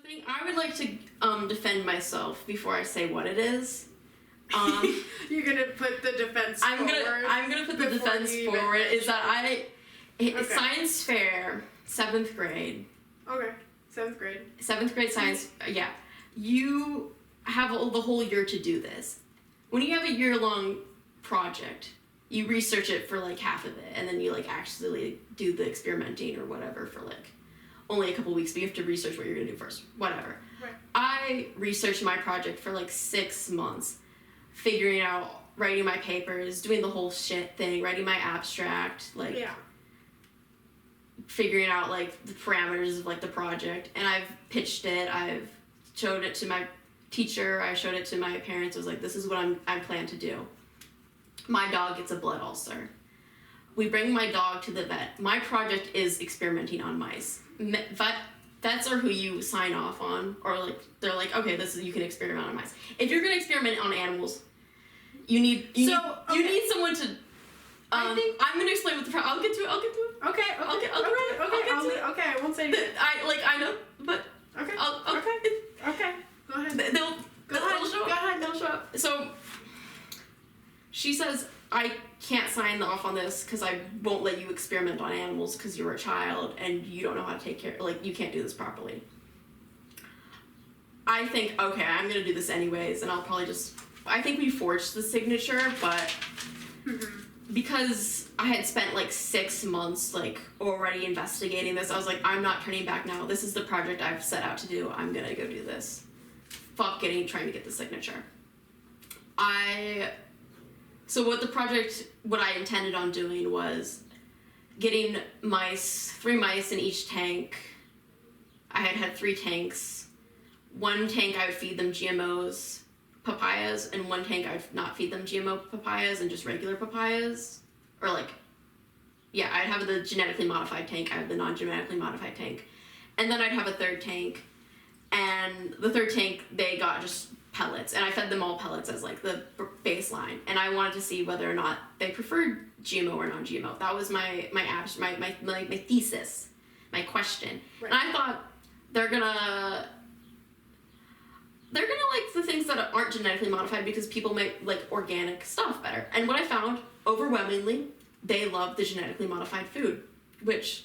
thing, I would like to defend myself before I say what it is. You're gonna put the defense I'm forward. gonna put the defense forward. Is that science fair, 7th grade. Okay, 7th grade. 7th grade science. Yeah, you have the whole year to do this. When you have a year-long project, you research it for like half of it, and then you like actually do the experimenting or whatever for like only a couple weeks, but you have to research what you're gonna do first. Whatever. Right. I researched my project for like 6 months, figuring out, writing my papers, doing the whole shit thing, writing my abstract, like figuring out like the parameters of like the project, and I've pitched it. I've showed it to my teacher. I showed it to my parents. I was like, this is what I plan to do. My dog gets a blood ulcer. We bring my dog to the vet. My project is experimenting on mice. Vets are who you sign off on, or like they're like, okay, you can experiment on mice. If you're gonna experiment on animals, you need someone to. I'm gonna explain what I'll get to it. Okay. I won't say anything. I know, but Okay. Okay. Go ahead. They'll show up. So she says, I can't sign off on this because I won't let you experiment on animals because you're a child and you don't know how to take care, like, you can't do this properly. I think, okay, I'm going to do this anyways, and I'll probably I think we forged the signature, but because I had spent, like, 6 months, like, already investigating this, I was like, I'm not turning back now. This is the project I've set out to do. I'm going to go do this. Fuck trying to get the signature. So what I intended on doing was getting 3 mice in each tank. I had 3 tanks. 1 tank I would feed them GMOs, papayas, and 1 tank I would not feed them GMO papayas and just regular papayas. Or I'd have the genetically modified tank, I have the non-genetically modified tank. And then I'd have a 3rd tank. And the 3rd tank, they got just pellets, and I fed them all pellets as like the baseline, and I wanted to see whether or not they preferred GMO or non-GMO. That was my thesis, my question. Right. And I thought they're gonna like the things that aren't genetically modified because people make like organic stuff better. And what I found, overwhelmingly, they love the genetically modified food, which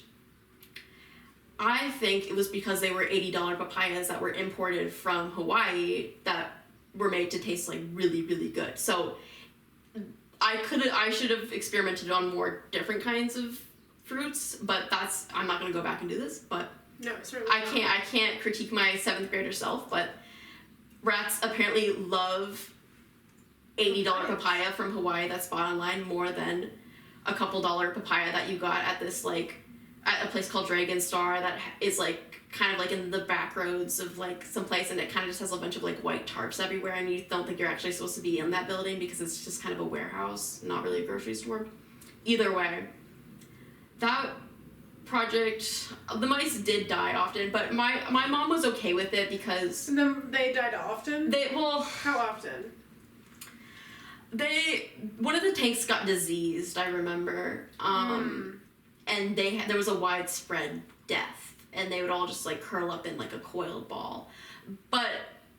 I think it was because they were $80 papayas that were imported from Hawaii that were made to taste like really, really good. So I should have experimented on more different kinds of fruits, but I'm not gonna go back and do this, but no, certainly I can't critique my 7th grader self, but rats apparently love $80 papaya from Hawaii that's bought online more than a couple dollar papaya that you got at this like at a place called Dragon Star that is like kind of like in the back roads of like someplace, and it kind of just has a bunch of like white tarps everywhere, and you don't think you're actually supposed to be in that building because it's just kind of a warehouse, not really a grocery store. Either way, that project, the mice did die often, but my mom was okay with it because they died often? How often? One of the tanks got diseased, I remember. And there was a widespread death, and they would all just like curl up in like a coiled ball. But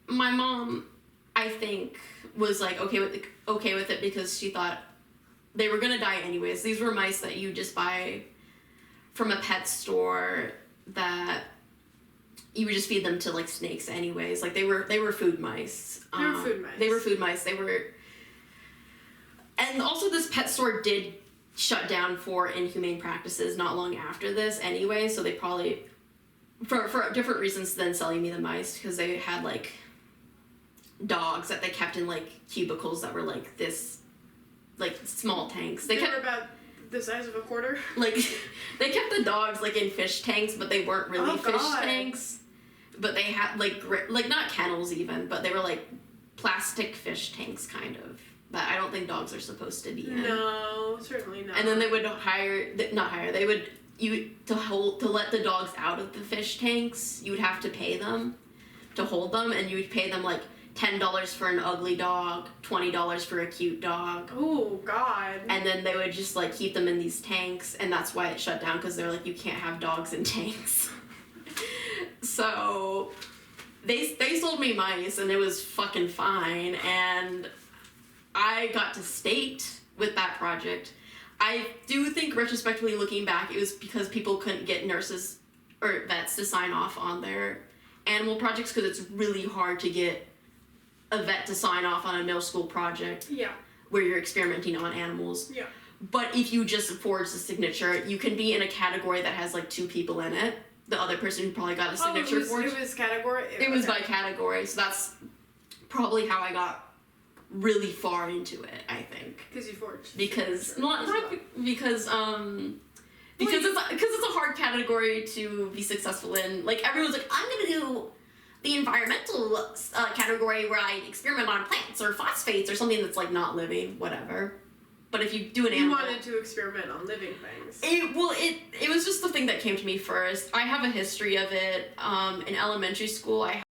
my mom, I think, was like okay with it because she thought they were gonna die anyways. These were mice that you just buy from a pet store that you would just feed them to like snakes anyways. Like they were food mice. They were food mice. And also this pet store did shut down for inhumane practices not long after this anyway, so they probably, for different reasons than selling me the mice, because they had like dogs that they kept in like cubicles that were like this, like small tanks. They were about the size of a quarter? Like, they kept the dogs like in fish tanks, but they weren't really fish tanks. But they had like not kennels even, but they were like plastic fish tanks kind of. That I don't think dogs are supposed to be in. No, certainly not. And then they would to let the dogs out of the fish tanks, you would have to pay them to hold them, and you would pay them like $10 for an ugly dog, $20 for a cute dog. Oh, God. And then they would just like keep them in these tanks, and that's why it shut down, because they're like, you can't have dogs in tanks. So they sold me mice and it was fucking fine, and I got to state with that project. I do think retrospectively looking back, it was because people couldn't get nurses or vets to sign off on their animal projects because it's really hard to get a vet to sign off on a middle school project. Yeah. Where you're experimenting on animals. Yeah. But if you just forge the signature, you can be in a category that has like 2 people in it. The other person who probably got a signature forged. It was category? It was by category, so that's probably how I got really far into it, I think. Because you forged. Because because it's a hard category to be successful in. Like everyone's like, I'm gonna do the environmental category where I experiment on plants or phosphates or something that's like not living, whatever. But if you do an animal... You wanted to experiment on living things. It was just the thing that came to me first. I have a history of it. In elementary school, I